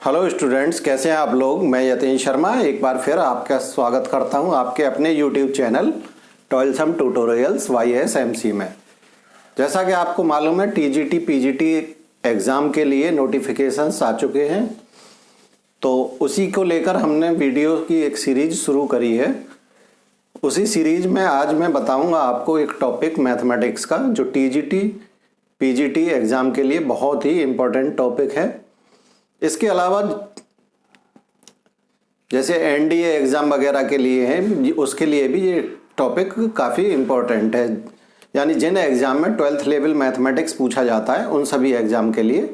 Hello students, कैसे हैं आप लोग। मैं यतीन शर्मा एक बार फिर आपका स्वागत करता हूं आपके अपने यूट्यूब चैनल टॉयलसम ट्यूटोरियल्स YSMC में। जैसा कि आपको मालूम है, TGT PGT एग्ज़ाम के लिए नोटिफिकेशंस आ चुके हैं, तो उसी को लेकर हमने वीडियो की एक सीरीज शुरू करी है। उसी सीरीज में आज मैं बताऊंगा आपको एक टॉपिक मैथमेटिक्स का, जो TGT PGT एग्ज़ाम के लिए बहुत ही इम्पोर्टेंट टॉपिक है। इसके अलावा जैसे NDA एग्ज़ाम वगैरह के लिए है, उसके लिए भी ये टॉपिक काफ़ी इम्पोर्टेंट है। यानी जिन एग्ज़ाम में 12th लेवल मैथमेटिक्स पूछा जाता है, उन सभी एग्ज़ाम के लिए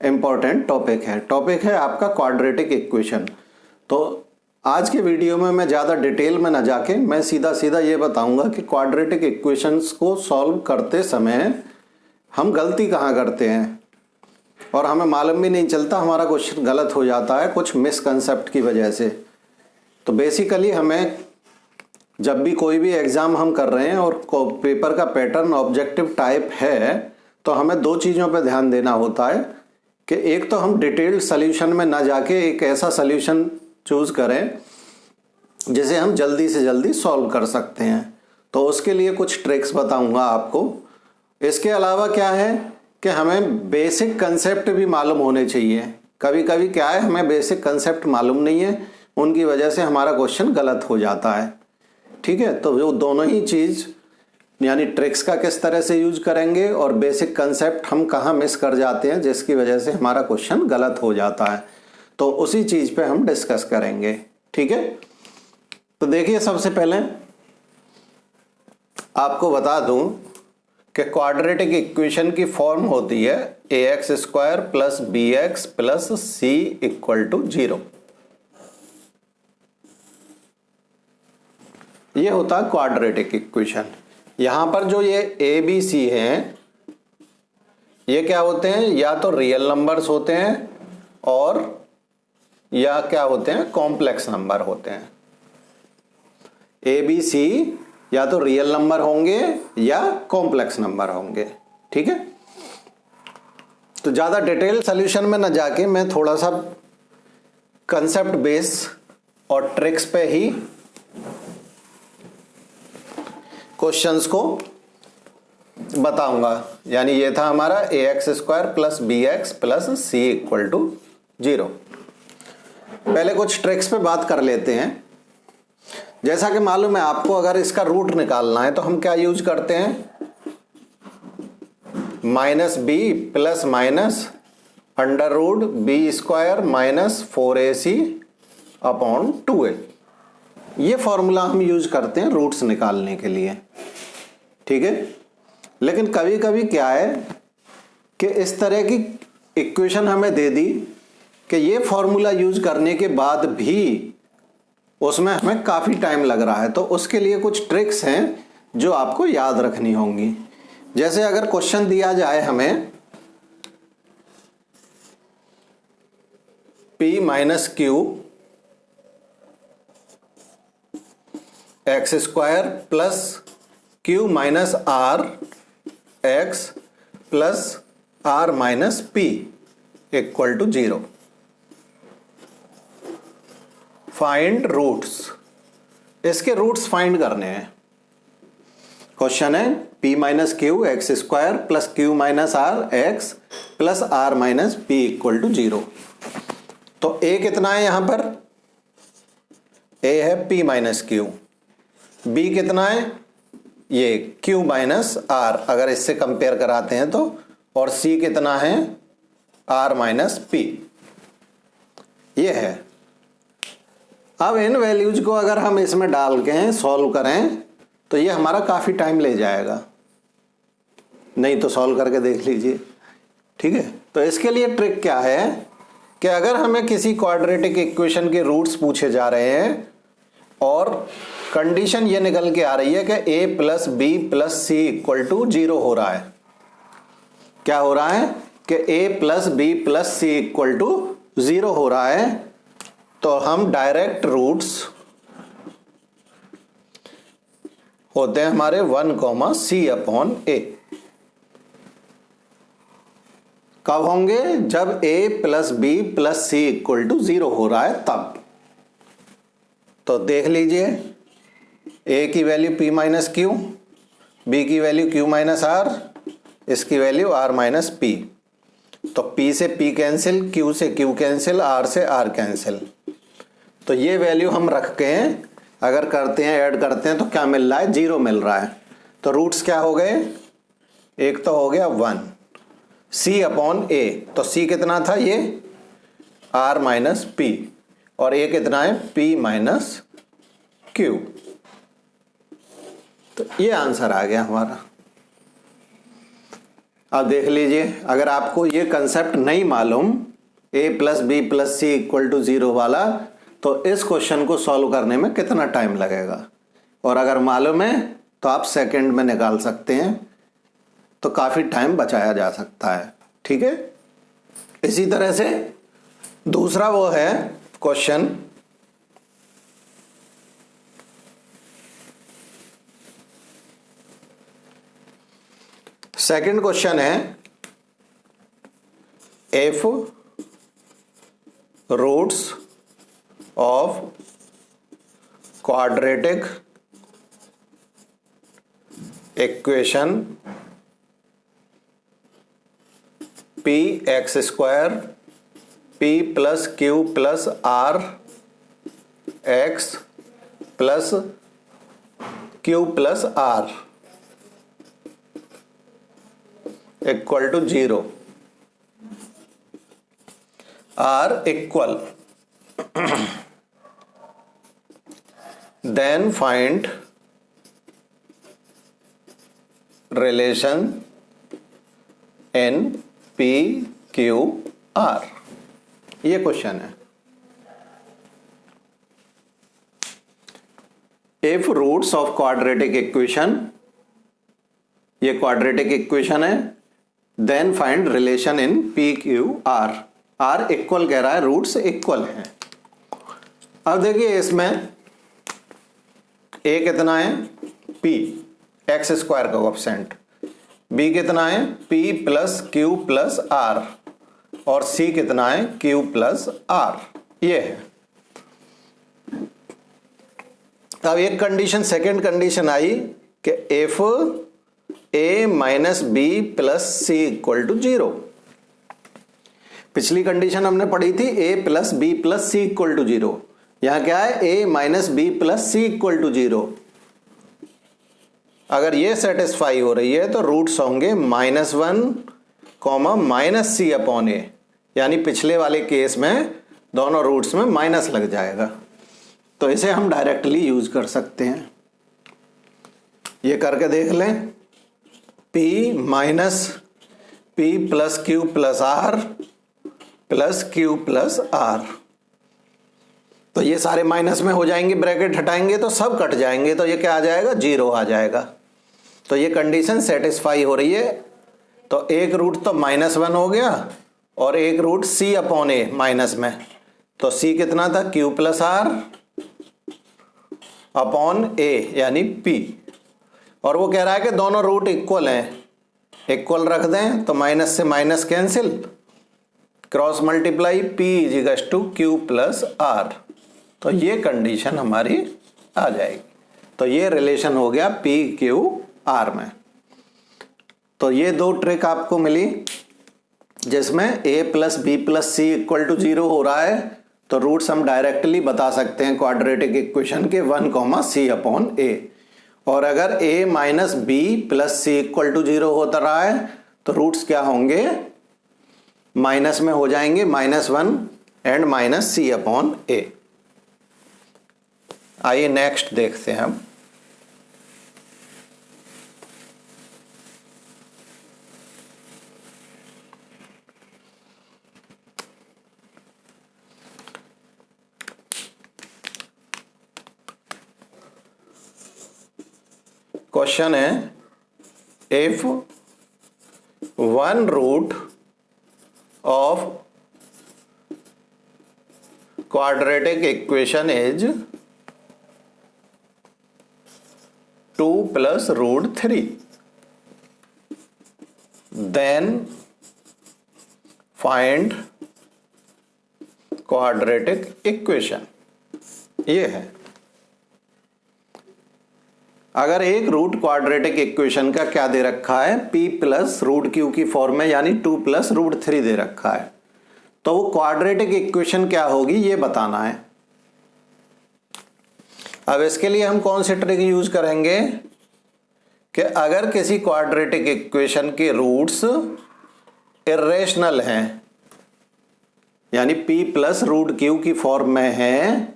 इम्पोर्टेंट टॉपिक है आपका क्वाड्रेटिक इक्वेशन। तो आज के वीडियो में मैं ज़्यादा डिटेल में ना जाके मैं सीधा ये बताऊंगा कि क्वाड्रेटिक इक्वेशंस को सॉल्व करते समय हम गलती कहाँ करते हैं और हमें मालूम भी नहीं चलता, हमारा क्वेश्चन गलत हो जाता है कुछ मिसकंसेप्ट की वजह से। तो बेसिकली हमें जब भी कोई भी एग्ज़ाम हम कर रहे हैं और पेपर का पैटर्न ऑब्जेक्टिव टाइप है, तो हमें दो चीज़ों पर ध्यान देना होता है कि एक तो हम डिटेल्ड सॉल्यूशन में ना जाके एक ऐसा सॉल्यूशन चूज़ करें जिसे हम जल्दी से जल्दी सॉल्व कर सकते हैं। तो उसके लिए कुछ ट्रिक्स बताऊंगा आपको। इसके अलावा क्या है कि हमें बेसिक कंसेप्ट भी मालूम होने चाहिए। कभी कभी क्या है, हमें बेसिक कंसेप्ट मालूम नहीं है, उनकी वजह से हमारा क्वेश्चन गलत हो जाता है। ठीक है, तो वो दोनों ही चीज़ यानी ट्रिक्स का किस तरह से यूज करेंगे और बेसिक कंसेप्ट हम कहाँ मिस कर जाते हैं जिसकी वजह से हमारा क्वेश्चन गलत हो जाता है, तो उसी चीज़ पे हम डिस्कस करेंगे। ठीक है, तो देखिए, सबसे पहले आपको बता दूं कि क्वाड्रेटिक इक्वेशन की फॉर्म होती है ax² + bx + c = 0। ये होता है क्वाड्रेटिक इक्वेशन। यहां पर जो ये a b c हैं, ये क्या होते हैं, या तो रियल नंबर्स होते हैं और या क्या होते हैं, कॉम्प्लेक्स नंबर होते हैं। a b c या तो रियल नंबर होंगे या कॉम्प्लेक्स नंबर होंगे। ठीक है, तो ज़्यादा डिटेल सॉल्यूशन में ना जाके मैं थोड़ा सा कंसेप्ट बेस और ट्रिक्स पे ही क्वेश्चंस को बताऊंगा। यानी ये था हमारा ax² + bx + c = 0। पहले कुछ ट्रिक्स पे बात कर लेते हैं। जैसा कि मालूम है आपको, अगर इसका रूट निकालना है तो हम क्या यूज करते हैं, -b + -√b² - 4ac / 2a। ये फॉर्मूला हम यूज करते हैं रूट्स निकालने के लिए। ठीक है, लेकिन कभी कभी क्या है कि इस तरह की इक्वेशन हमें दे दी कि ये फॉर्मूला यूज करने के बाद भी उसमें हमें काफ़ी टाइम लग रहा है, तो उसके लिए कुछ ट्रिक्स हैं जो आपको याद रखनी होंगी। जैसे अगर क्वेश्चन दिया जाए हमें p - q x² + q - r x + r - p = 0। Find roots. इसके रूट्स फाइंड करने हैं। क्वेश्चन है p - q x² + q - r x + r - p = 0। तो a कितना है यहां पर, a है p - q, b कितना है, ये q - r अगर इससे कंपेयर कराते हैं तो, और c कितना है, r - p। ये है। अब इन वैल्यूज को अगर हम इसमें डाल के सॉल्व करें तो ये हमारा काफ़ी टाइम ले जाएगा, नहीं तो सॉल्व करके देख लीजिए। ठीक है, तो इसके लिए ट्रिक क्या है कि अगर हमें किसी क्वाड्रेटिक इक्वेशन के रूट्स पूछे जा रहे हैं और कंडीशन ये निकल के आ रही है कि a + b + c = 0 हो रहा है। क्या हो रहा है कि a + b + c = 0 हो रहा है, तो हम डायरेक्ट रूट्स होते हैं हमारे 1, c / a। कब होंगे? जब a plus B plus C equal to 0 हो रहा है तब। तो देख लीजिए, a की value p minus Q, b की वैल्यू q माइनस r, इसकी वैल्यू r माइनस p। तो p से p कैंसिल, q से q कैंसिल, r से r कैंसिल। तो ये वैल्यू हम रख के अगर करते हैं, ऐड करते हैं तो क्या मिल रहा है? 0 मिल रहा है। तो रूट्स क्या हो गए? एक तो हो गया 1 c अपॉन a, तो c कितना था? ये r माइनस p, और a कितना है? p minus q। तो ये आंसर आ गया हमारा। अब देख लीजिए, अगर आपको ये कंसेप्ट नहीं मालूम a plus B plus C equal to 0 वाला, तो इस क्वेश्चन को सॉल्व करने में कितना टाइम लगेगा, और अगर मालूम है तो आप सेकंड में निकाल सकते हैं, तो काफ़ी टाइम बचाया जा सकता है। ठीक है। इसी तरह से दूसरा वो है क्वेश्चन, सेकंड क्वेश्चन है, if roots of quadratic equation P X square P plus Q plus R X plus Q plus R equal to 0 R equal, then find relation in P Q R। ये question है। If roots of quadratic equation, ये quadratic equation है, then find relation in P Q R। R equal कह रहा है, roots equal हैं। अब देखिए इसमें a कितना है? p एक्स स्क्वायर का कोएफिशिएंट, b कितना है? p plus Q plus r, और c कितना है? q plus r। ये है। अब एक कंडीशन, सेकंड कंडीशन आई कि if a minus B plus C equal to 0। पिछली कंडीशन हमने पढ़ी थी a plus B plus C equal to 0। यहां क्या है? a minus B plus C equal to 0। अगर ये सेटिस्फाई हो रही है तो रूट्स होंगे -1 कॉमा माइनस सी अपॉन ए, यानी पिछले वाले केस में दोनों रूट्स में माइनस लग जाएगा। तो इसे हम डायरेक्टली यूज कर सकते हैं। ये करके देख लें, p minus p plus Q plus R plus Q plus R, तो ये सारे माइनस में हो जाएंगे, ब्रैकेट हटाएंगे तो सब कट जाएंगे, तो ये क्या आ जाएगा? 0 आ जाएगा। तो ये कंडीशन सेटिस्फाई हो रही है। तो एक रूट तो -1 हो गया और एक root c upon A minus में, तो c कितना था? q plus R upon a यानी p, और वो कह रहा है कि दोनों रूट इक्वल हैं, इक्वल रख दें तो माइनस से minus cancel, cross multiply p equals to q plus R. तो ये कंडीशन हमारी आ जाएगी। तो ये रिलेशन हो गया P Q R में। तो ये दो ट्रिक आपको मिली, जिसमें a plus B plus C equal to 0 हो रहा है, तो रूट्स हम डायरेक्टली बता सकते हैं क्वाड्रेटिक इक्वेशन के 1 कॉमा सी अपॉन ए। और अगर a minus B plus C equal to 0 होता रहा है तो रूट्स क्या होंगे? माइनस में हो जाएंगे, -1 and minus C upon A. आइए नेक्स्ट देखते हैं हम। क्वेश्चन है, if one root of quadratic equation is 2 plus root 3, then find quadratic equation, ये है। अगर एक रूट क्वाड्रेटिक इक्वेशन का क्या दे रखा है, p प्लस रूट क्यू की फॉर्म में, यानी 2 प्लस रूट 3 दे रखा है, तो वो क्वाड्रेटिक इक्वेशन क्या होगी ये बताना है। अब इसके लिए हम कौन सी ट्रिक यूज करेंगे कि अगर किसी क्वाड्रेटिक इक्वेशन के रूट्स इर्रेशनल हैं, यानी p प्लस रूट क्यू की फॉर्म में है,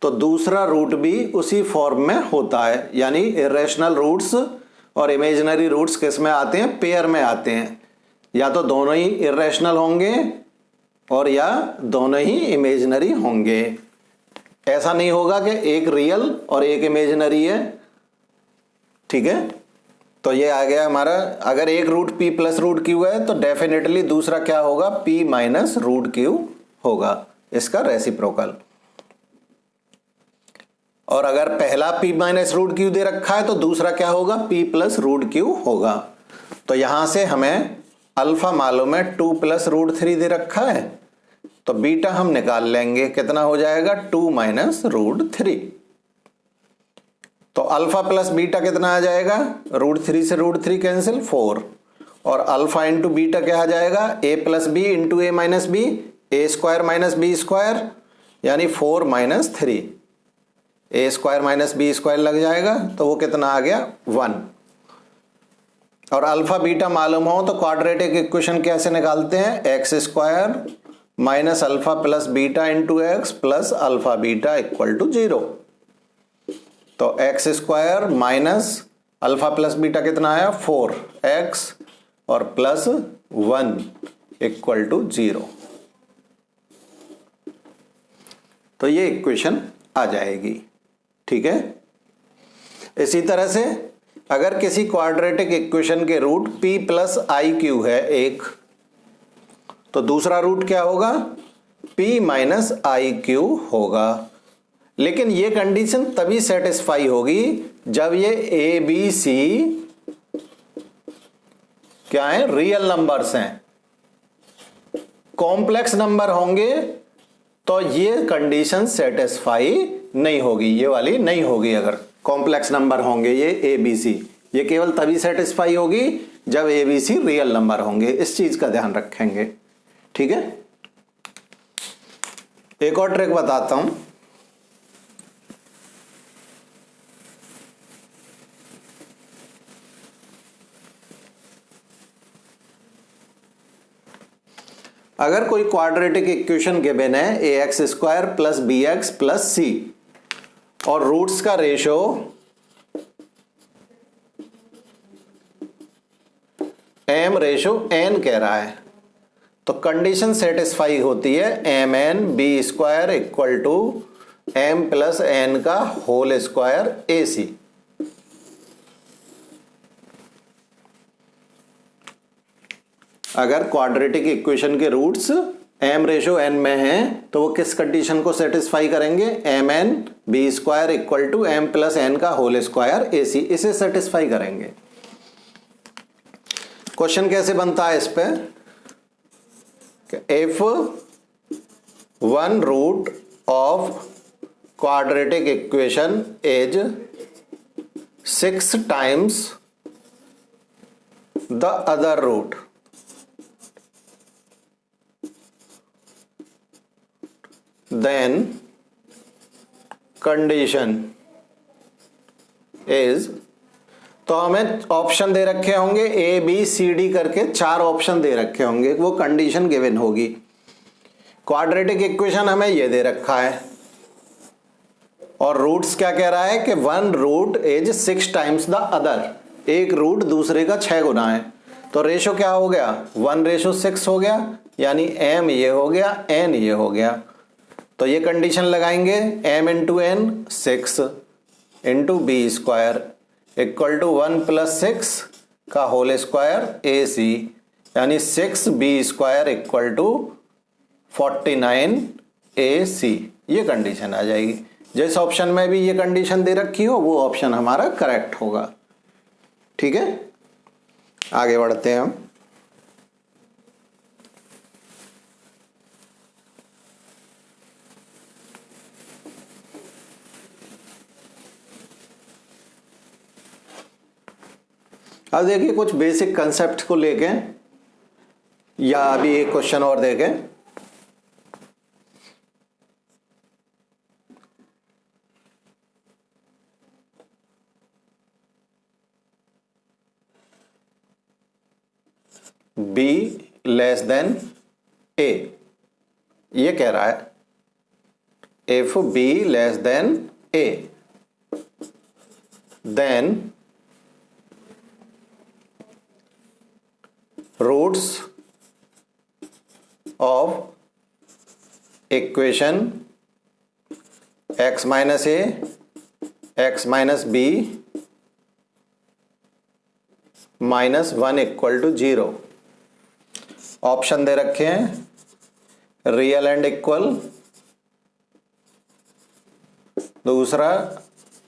तो दूसरा रूट भी उसी फॉर्म में होता है। यानी इरेशनल रूट्स और इमेजिनरी रूट्स किस में आते हैं, पेयर में आते हैं। या तो दोनों ही इरेशनल होंगे और या दोनों ही इमेजिनरी होंगे। ऐसा नहीं होगा कि एक रियल और एक इमेजिनरी है, ठीक है। तो ये आ गया हमारा, अगर एक root p plus root Q है तो डेफिनेटली दूसरा क्या होगा, p माइनस रूट क्यू होगा, इसका रेसिप्रोकल। और अगर पहला p माइनस रूट क्यू दे रखा है तो दूसरा क्या होगा, p प्लस रूट क्यू होगा। तो यहां से हमें अल्फा मालूम है 2 प्लस रूट 3 दे रखा है, तो बीटा हम निकाल लेंगे, कितना हो जाएगा 2 माइनस रूट 3। तो अल्फा प्लस बीटा कितना आ जाएगा, रूट 3 से रूट 3 कैंसिल 4, और अल्फा इंटू बीटा क्या आ जाएगा, a plus B into A minus B, A square minus B square, यानी 4 minus 3, A square minus B square लग जाएगा, तो वो कितना आ गया 1। और अल्फा बीटा मालूम हो तो क्वाड्रेटिक इक्वेशन कैसे निकालते हैं, X square minus alpha plus beta into X plus alpha beta equal to 0। तो X square minus alpha plus beta कितना आया 4x और प्लस 1 इक्वल टू 0। तो ये इक्वेशन आ जाएगी, ठीक है। इसी तरह से अगर किसी क्वाड्रेटिक इक्वेशन के root p plus I Q है एक, तो दूसरा रूट क्या होगा, p माइनस आई क्यू होगा। लेकिन ये कंडीशन तभी सेटिस्फाई होगी जब ये ए बी सी क्या है, रियल नंबर्स हैं। कॉम्प्लेक्स नंबर होंगे तो ये कंडीशन सेटिस्फाई नहीं होगी, ये वाली नहीं होगी। अगर कॉम्प्लेक्स नंबर होंगे ये ए बी सी, ये केवल तभी सेटिस्फाई होगी जब A B C real number होंगे। इस चीज का ध्यान रखेंगे, ठीक है। एक और ट्रिक बताता हूं। अगर कोई क्वाड्रेटिक इक्वेशन गिवन है a x square plus b x plus c, और रूट्स का रेशो m रेशो n कह रहा है, तो कंडीशन सेटिस्फाई होती है M N B square equal to M plus N का होल स्क्वायर ए सी। अगर क्वाड्रेटिक इक्वेशन के रूट्स m रेशो n में हैं तो वो किस कंडीशन को सेटिस्फाई करेंगे, M N B square equal to M plus N का होल स्क्वायर ए सी, इसे सेटिस्फाई करेंगे। क्वेश्चन कैसे बनता है इस पे, if one root of quadratic equation is 6 times the other root, then condition is, तो हमें ऑप्शन दे रखे होंगे ए बी सी डी करके 4 ऑप्शन दे रखे होंगे, वो कंडीशन गिवन होगी। क्वाड्रेटिक इक्वेशन हमें ये दे रखा है और रूट्स क्या कह रहा है कि one root is 6 times the other, एक रूट दूसरे का 6 गुना है। तो रेशो क्या हो गया, 1:6 हो गया, यानी m ये हो गया n ये हो गया। तो ये कंडीशन लगाएंगे m into N 6 into B square equal to 1 plus 6 का होल स्क्वायर ए सी, यानी 6b square equal to 49 A C. ये कंडीशन आ जाएगी। जिस ऑप्शन में भी ये कंडीशन दे रखी हो वो ऑप्शन हमारा करेक्ट होगा, ठीक है। आगे बढ़ते हैं हम। अब देखिए कुछ बेसिक कंसेप्ट को लेके या अभी एक क्वेश्चन और देखें। बी लेस देन ए, ये कह रहा है if b less than a then roots of equation x minus a x minus b minus 1 equal to 0। Option दे रखे हैं रियल एंड इक्वल, दूसरा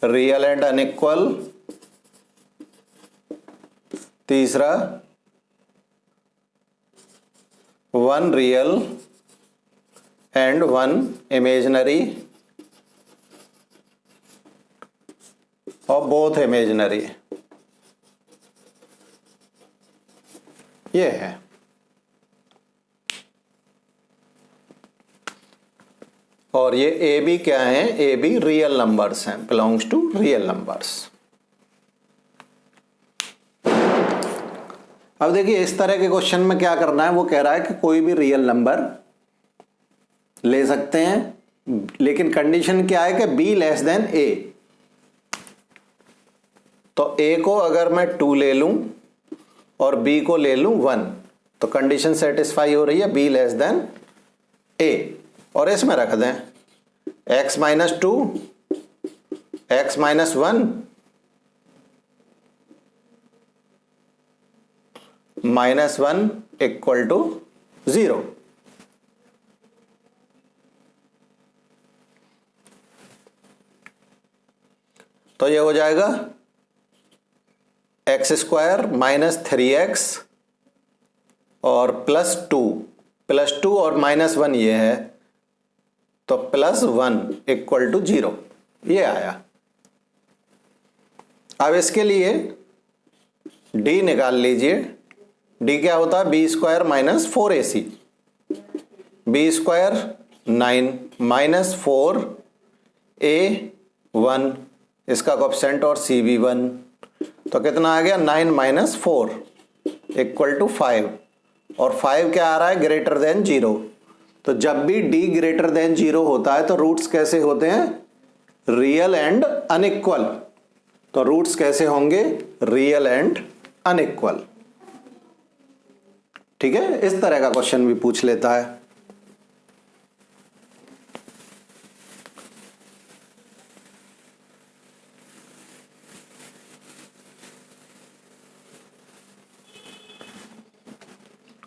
रियल एंड अनइक्वल, तीसरा 1 रियल एंड 1 इमेजिनरी और बोथ इमेजिनरी। ये है। और ये ए बी क्या है, ए बी रियल नंबर्स हैं, बिलोंग्स टू रियल नंबर्स। अब देखिए इस तरह के क्वेश्चन में क्या करना है, वो कह रहा है कि कोई भी रियल नंबर ले सकते हैं, लेकिन कंडीशन क्या है कि बी लेस देन ए। तो ए को अगर मैं 2 ले लूं और बी को ले लूं 1, तो कंडीशन सेटिस्फाई हो रही है, बी लेस देन ए। और इसमें रख दें x minus 2 x minus 1 minus 1 equal to 0। तो ये हो जाएगा एक्स स्क्वायर माइनस 3x और प्लस टू और माइनस 1 ये है, तो प्लस 1 इक्वल टू 0 ये आया। अब इसके लिए d निकाल लीजिए। d क्या होता है, B square minus 4ac, B square 9 minus 4a1, इसका कोएफिशिएंट और c भी 1, तो कितना आ गया 9 माइनस 4 इक्वल टू 5, और 5 क्या आ रहा है, ग्रेटर देन 0। तो जब भी d ग्रेटर देन 0 होता है तो रूट्स कैसे होते हैं, रियल एंड अनइक्वल। तो रूट्स कैसे होंगे, रियल एंड अनइक्वल। ठीक है, इस तरह का क्वेश्चन भी पूछ लेता है।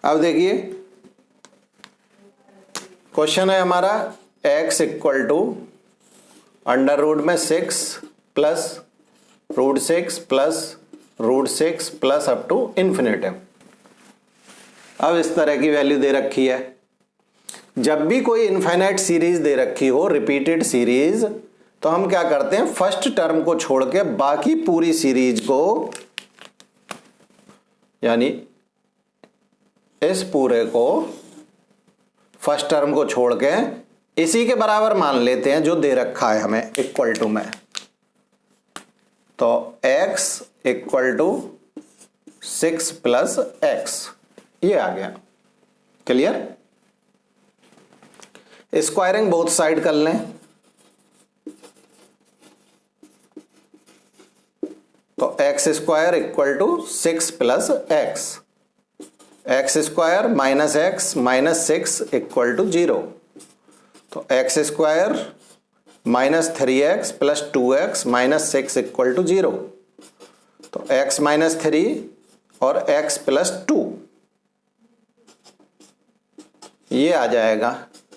अब देखिए क्वेश्चन है हमारा x equal to under root में 6 plus root 6 plus root 6 plus up to infinitive. अब इस तरह की वैल्यू दे रखी है। जब भी कोई इनफाइनाइट सीरीज दे रखी हो, रिपीटेड सीरीज, तो हम क्या करते हैं, फर्स्ट टर्म को छोड़ के बाकी पूरी सीरीज को, यानी इस पूरे को फर्स्ट टर्म को छोड़ के इसी के बराबर मान लेते हैं जो दे रखा है हमें इक्वल टू में। तो x equal to 6 plus X, ये आ गया। क्लियर। स्क्वायरिंग बोथ साइड कर लें, तो X square equal to 6 plus X, X square minus X minus 6 equal to 0। तो X square minus 3x plus 2x minus 6 equal to 0। तो x minus 3 और x plus 2 ये आ जाएगा।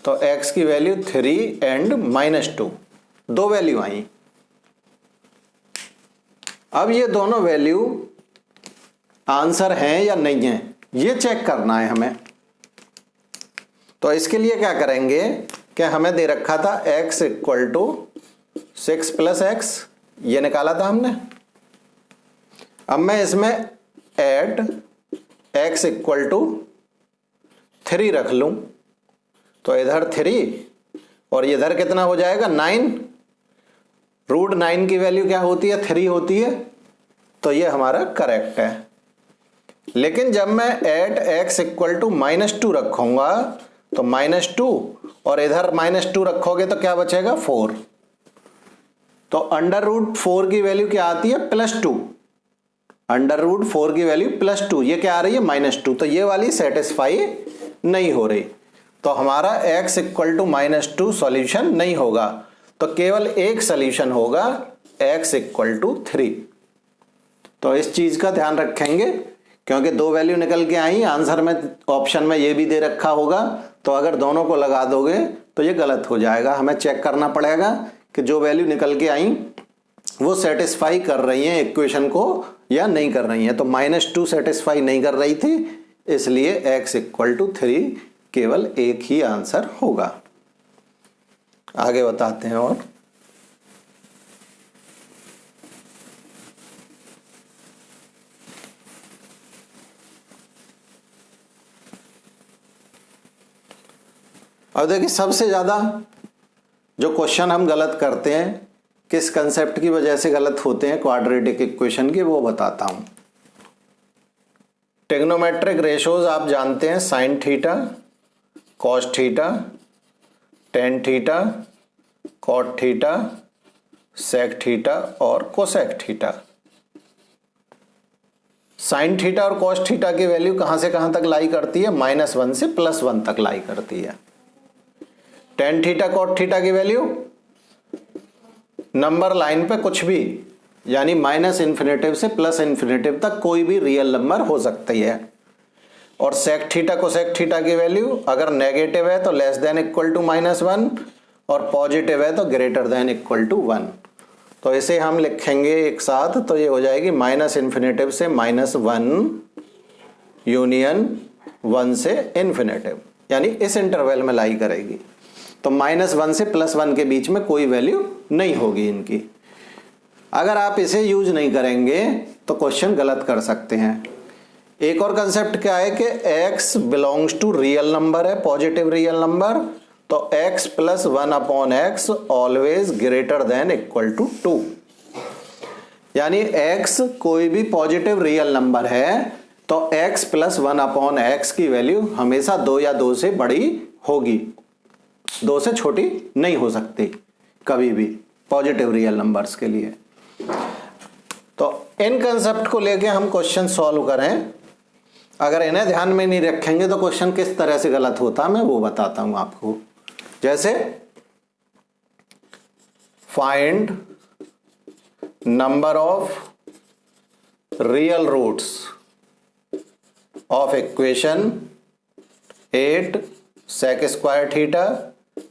तो x की वैल्यू 3 एंड माइनस 2, दो वैल्यू आई। अब ये दोनों वैल्यू आंसर हैं या नहीं है, ये चेक करना है हमें। तो इसके लिए क्या करेंगे कि हमें दे रखा था x equal to 6 plus X, ये निकाला था हमने। अब मैं इसमें एट x इक्वल टू 3 रख लूं तो इधर 3 और इधर कितना हो जाएगा 9। रूट 9 की वैल्यू क्या होती है 3 होती है, तो ये हमारा करेक्ट है। लेकिन जब मैं एट x इक्वल टू -2 रखूंगा तो -2 और इधर -2 रखोगे तो क्या बचेगा 4। तो अंडर रूट 4 की वैल्यू क्या आती है +2। अंडर रूट 4 की वैल्यू +2, ये क्या आ रही है -2, तो ये वाली सेटिस्फाई नहीं हो रही, तो हमारा x इक्वल टू -2 सॉल्यूशन नहीं होगा। तो केवल एक सॉल्यूशन होगा x इक्वल टू 3। तो इस चीज का ध्यान रखेंगे क्योंकि दो वैल्यू निकल के आई, आंसर में ऑप्शन में ये भी दे रखा होगा, तो अगर दोनों को लगा दोगे तो ये गलत हो जाएगा। हमें चेक करना पड़ेगा कि जो वैल्यू निकल के आई वो सेटिस्फाई कर रही है इक्वेशन को या नहीं कर रही है। तो -2 सेटिस्फाई नहीं कर रही थी, इसलिए x इक्वल टू 3 केवल एक ही आंसर होगा। आगे बताते हैं और अब देखिए सबसे ज्यादा जो क्वेश्चन हम गलत करते हैं, किस कंसेप्ट की वजह से गलत होते हैं क्वाड्रेटिक इक्वेशन के, वो बताता हूं। ट्रिग्नोमेट्रिक रेशोज आप जानते हैं, sine theta, cos theta, tan theta, cot theta, sec theta और कोसेक थीटा। साइन थीटा और कॉस थीटा की वैल्यू कहां से कहां तक लाई करती है, -1 से +1 तक लाई करती है। टेन थीटा कॉट थीटा की वैल्यू नंबर लाइन पे कुछ भी, यानी -∞ से +∞ तक कोई भी रियल नंबर हो सकती है। और सेक थीटा कोसेक थीटा की वैल्यू अगर नेगेटिव है तो लेस देन इक्वल टू -1 और पॉजिटिव है तो ग्रेटर देन इक्वल टू 1। तो इसे हम लिखेंगे एक साथ, तो ये हो जाएगी -∞ से -1 यूनियन 1 से ∞, यानी इस इंटरवल में लाई करेगी। तो -1 से +1 के बीच में कोई वैल्यू नहीं होगी इनकी। अगर आप इसे यूज नहीं करेंगे तो क्वेश्चन गलत कर सकते हैं। एक और कंसेप्ट क्या है कि x belongs to real number है, पॉजिटिव रियल नंबर, तो x + 1/x always greater than equal to 2। यानी x कोई भी पॉजिटिव रियल नंबर है तो x + 1/x की वैल्यू हमेशा 2 या 2 से बड़ी होगी, 2 से छोटी नहीं हो सकती कभी भी पॉजिटिव रियल नंबर्स के लिए। तो इन कंसेप्ट को लेके हम क्वेश्चन सॉल्व करें, अगर इन्हें ध्यान में नहीं रखेंगे तो क्वेश्चन किस तरह से गलत होता है मैं वो बताता हूं आपको। जैसे find number of real roots of equation 8 sec square theta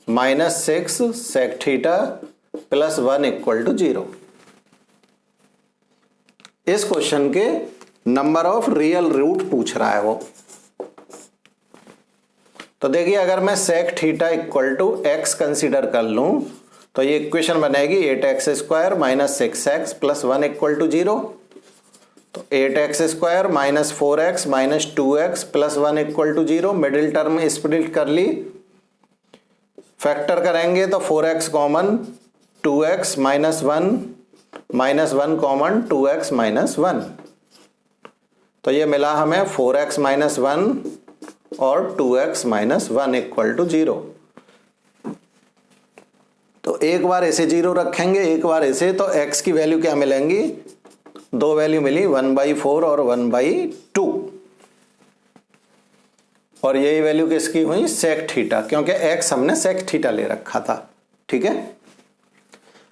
-6 sec theta +1 equal to 0। इस क्वेश्चन के नंबर ऑफ रियल रूट पूछ रहा है वो। तो देखिए अगर मैं sec theta equal to x consider कर लूं तो ये इक्वेशन बनेगी 8x square -6x +1 equal to 0। तो 8x square -4x -2x +1 equal to 0। Middle term split कर ली, फैक्टर करेंगे तो 4x common 2x -1 common 2x -1, तो ये मिला हमें 4x -1 और 2x -1 इक्वल टू 0। तो एक बार इसे 0 रखेंगे, एक बार इसे, तो x की वैल्यू क्या मिलेंगी, दो वैल्यू मिली 1/4 और 1/2, और यही वैल्यू किसकी हुई sec थीटा, क्योंकि x हमने sec थीटा ले रखा था। ठीक है,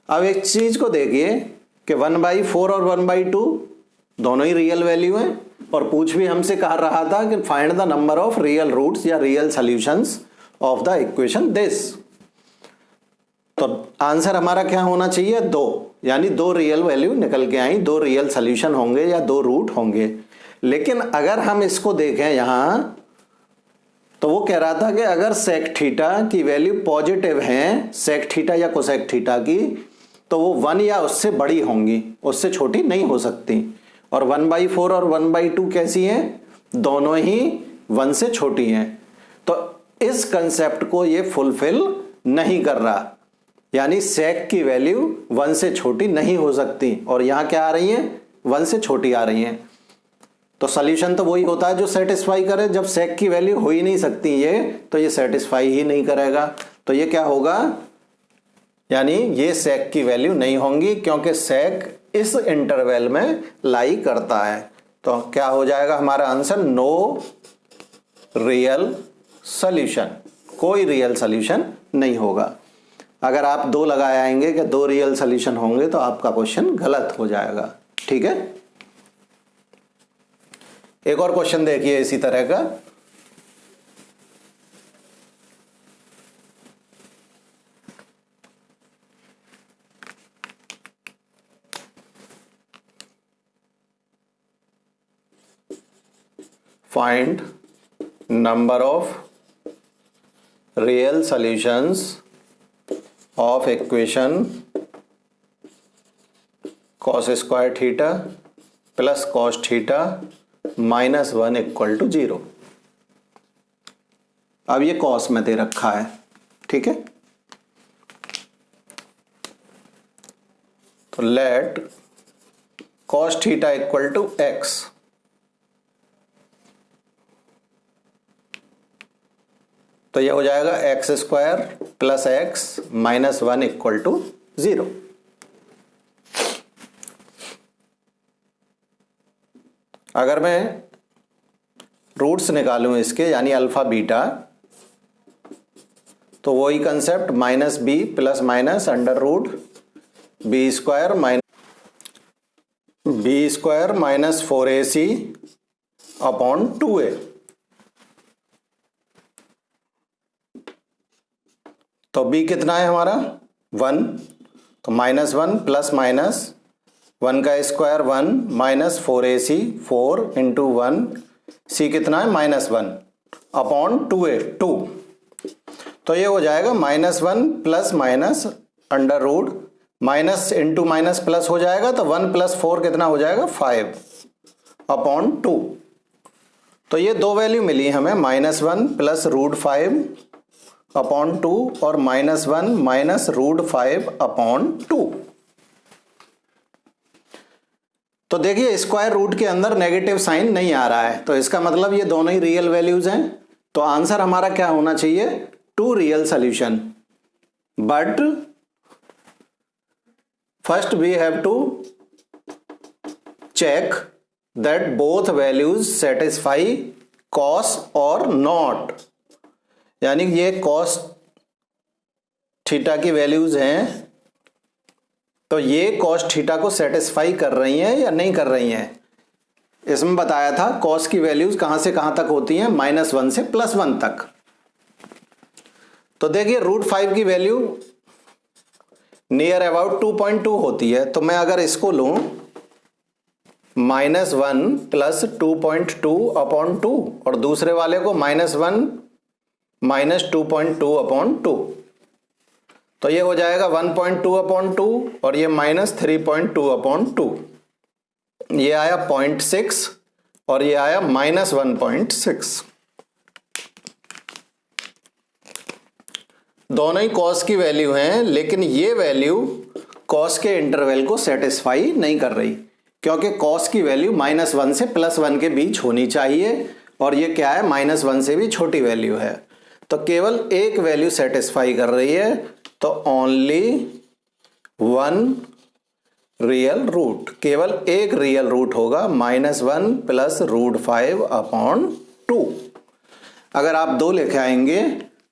अब एक चीज को देखिए कि 1/4 और 1/2 दोनों ही रियल वैल्यू हैं, और पूछ भी हमसे कह रहा था कि find the number of real roots या real solutions of the equation this. तो आंसर हमारा क्या होना चाहिए, 2, यानी 2 रियल वैल्यू निकल के आई, 2 रियल सॉल्यूशन होंगे या 2 रूट होंगे। लेकिन अगर हम इसको देखें यहां तो वो कह रहा था कि अगर sec थीटा की वैल्यू पॉजिटिव है, sec थीटा या कोसेक थीटा की, तो वो 1 या उससे बड़ी होंगी, उससे छोटी नहीं हो सकती। और 1/4 और 1/2 कैसी हैं? दोनों ही 1 से छोटी हैं। तो इस कंसेप्ट को ये फुलफिल नहीं कर रहा, यानी सेक की वैल्यू 1 से छोटी नहीं हो सकती, और यहां क्या आ रही है? 1 से छोटी आ रही हैं। तो सॉल्यूशन तो वही होता है जो सेटिस्फाई करे। जब सेक की वैल्यू हो ही नहीं सकती ये, तो ये सेटिस्फाई ही नहीं करेगा। तो ये क्या होगा? यानी ये सेक की वैल्यू नहीं होंगी, क्योंकि सेक इस इंटरवल में लाई करता है। तो क्या हो जाएगा हमारा आंसर? नो रियल सॉल्यूशन, कोई रियल सॉल्यूशन नहीं होगा। अगर आप 2 लगाए आएंगे कि 2 रियल सॉल्यूशन होंगे, तो आपका क्वेश्चन गलत हो जाएगा। ठीक है, एक और क्वेश्चन देखिए इसी तरह का। Find number of real solutions of equation cos square theta plus cos theta -1 = 0। अब ये cos में दे रखा है, ठीक है। तो लेट cos थीटा = x, तो ये हो जाएगा x² + x -1 = 0। अगर मैं रूट्स निकालूं इसके, यानी अल्फा बीटा, तो वही concept -b + -b² - 4ac upon 2a। तो b कितना है हमारा? 1, तो -1 + -1 का स्क्वायर 1 - 4ac 4 × 1, c कितना है? -1 अपॉन 2a 2। तो ये हो जाएगा -1 + under root minus into minus plus हो जाएगा, तो 1 + 4 कितना हो जाएगा? 5 अपॉन 2। तो ये 2 वैल्यू मिली हमें, -1 + √5 अपॉन 2 और -1 - √5 अपॉन 2। तो देखिए स्क्वायर रूट के अंदर नेगेटिव साइन नहीं आ रहा है, तो इसका मतलब ये दोनों ही रियल वैल्यूज हैं। तो आंसर हमारा क्या होना चाहिए? 2 real solution. But first we have to check that both values satisfy cos और नॉट, यानी ये cos थीटा की वैल्यूज हैं, तो ये cos थीटा को सेटिस्फाई कर रही हैं या नहीं कर रही हैं। इसमें बताया था cos की वैल्यूज कहां से कहां तक होती हैं? -1 से +1 तक। तो देखिए √5 की वैल्यू नियर अबाउट 2.2 होती है, तो मैं अगर इसको लूं -1 + 2.2 अपॉन 2 और दूसरे वाले को -1 - 2.2 अपॉन 2, तो ये हो जाएगा 1.2 अपॉन 2 और ये -3.2 अपॉन 2। ये आया 0.6 और ये आया -1.6। दोनों ही cos की वैल्यू हैं, लेकिन ये वैल्यू cos के इंटरवल को सेटिस्फाई नहीं कर रही, क्योंकि cos की वैल्यू -1 से +1 के बीच होनी चाहिए, और ये क्या है? -1 से भी छोटी वैल्यू है। तो केवल एक वैल्यू सेटिस्फाई कर रही है, तो ओनली 1 रियल रूट, केवल एक रियल रूट होगा, -1 + √5 अपॉन 2। अगर आप 2 लेके आएंगे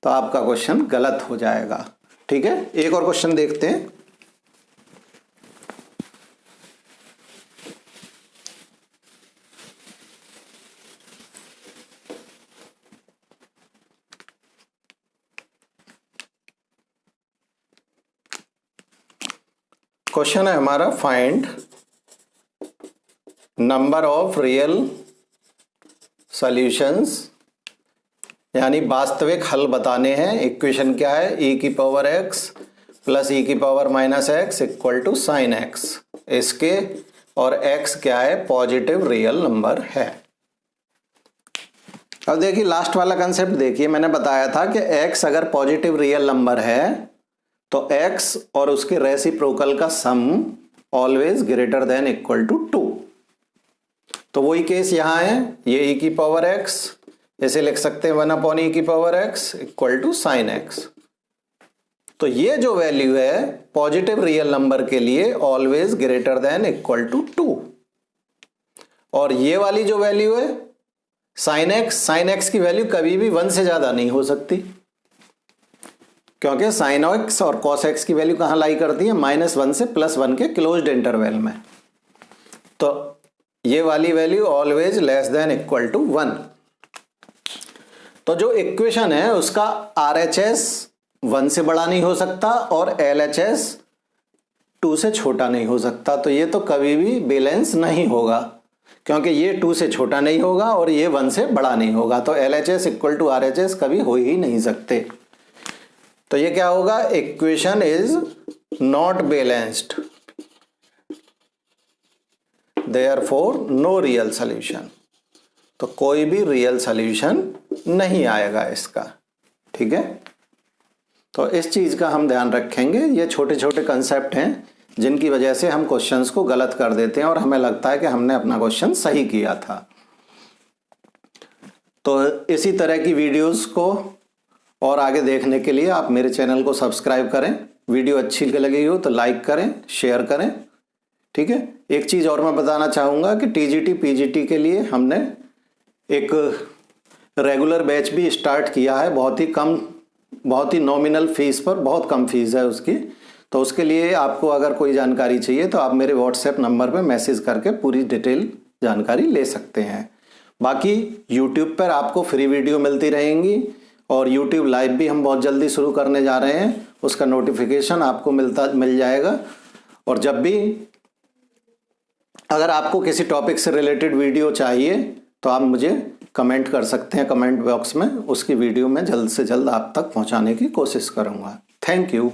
तो आपका क्वेश्चन गलत हो जाएगा। ठीक है, एक और क्वेश्चन देखते हैं। क्वेश्चन है हमारा, find number of real solutions, यानी वास्तविक हल बताने हैं। इक्वेशन क्या है? e⁻x + e⁻−x = sin x। इसके और x क्या है, पॉजिटिव रियल नंबर है। अब देखिए लास्ट वाला कंसेप्ट देखिए, मैंने बताया था कि x अगर पॉजिटिव रियल नंबर है तो x और उसके रेसिप्रोकल का sum always greater than equal to 2। तो वही केस यहां है, ये e की पावर x, ऐसे लिख सकते हैं 1 e की power x equal to sine x। तो ये जो वैल्यू है पॉजिटिव रियल नंबर के लिए always greater than equal to 2, और ये वाली जो वैल्यू है साइन x की वैल्यू कभी भी 1 से ज्यादा नहीं हो सकती, क्योंकि साइन x और कॉस x की वैल्यू कहां लाई करती है, -1 से +1 के क्लोज्ड इंटरवल में। तो ये वाली value always less than equal to 1। तो जो इक्वेशन है उसका RHS 1 से बड़ा नहीं हो सकता और LHS 2 से छोटा नहीं हो सकता। तो ये तो कभी भी बैलेंस नहीं होगा, क्योंकि ये 2 से छोटा नहीं होगा और ये 1 से बड़ा नहीं होगा। तो LHS इक्वल टू RHS कभी हो ही नहीं सकते। तो ये क्या होगा, equation is not balanced, therefore no real solution. तो कोई भी रियल सॉल्यूशन नहीं आएगा इसका, ठीक है। तो इस चीज का हम ध्यान रखेंगे। ये छोटे छोटे कंसेप्ट हैं जिनकी वजह से हम क्वेश्चंस को गलत कर देते हैं और हमें लगता है कि हमने अपना क्वेश्चन सही किया था। तो इसी तरह की वीडियोस को और आगे देखने के लिए आप मेरे चैनल को सब्सक्राइब करें। वीडियो अच्छी लगी हो तो लाइक करें, शेयर करें, ठीक है। एक चीज़ और मैं बताना चाहूँगा कि TGT PGT के लिए हमने एक रेगुलर बैच भी स्टार्ट किया है, बहुत ही नॉमिनल फीस पर, बहुत कम फीस है उसकी। तो उसके लिए आपको अगर कोई जानकारी चाहिए तो आप मेरे व्हाट्सएप नंबर पर मैसेज करके पूरी डिटेल जानकारी ले सकते हैं। बाकी यूट्यूब पर आपको फ्री वीडियो मिलती रहेंगी और यूट्यूब लाइव भी हम बहुत जल्दी शुरू करने जा रहे हैं, उसका नोटिफिकेशन आपको मिल जाएगा। और जब भी अगर आपको किसी टॉपिक से रिलेटेड वीडियो चाहिए तो आप मुझे कमेंट कर सकते हैं कमेंट बॉक्स में, उसकी वीडियो मैं जल्द से जल्द आप तक पहुंचाने की कोशिश करूंगा। Thank you.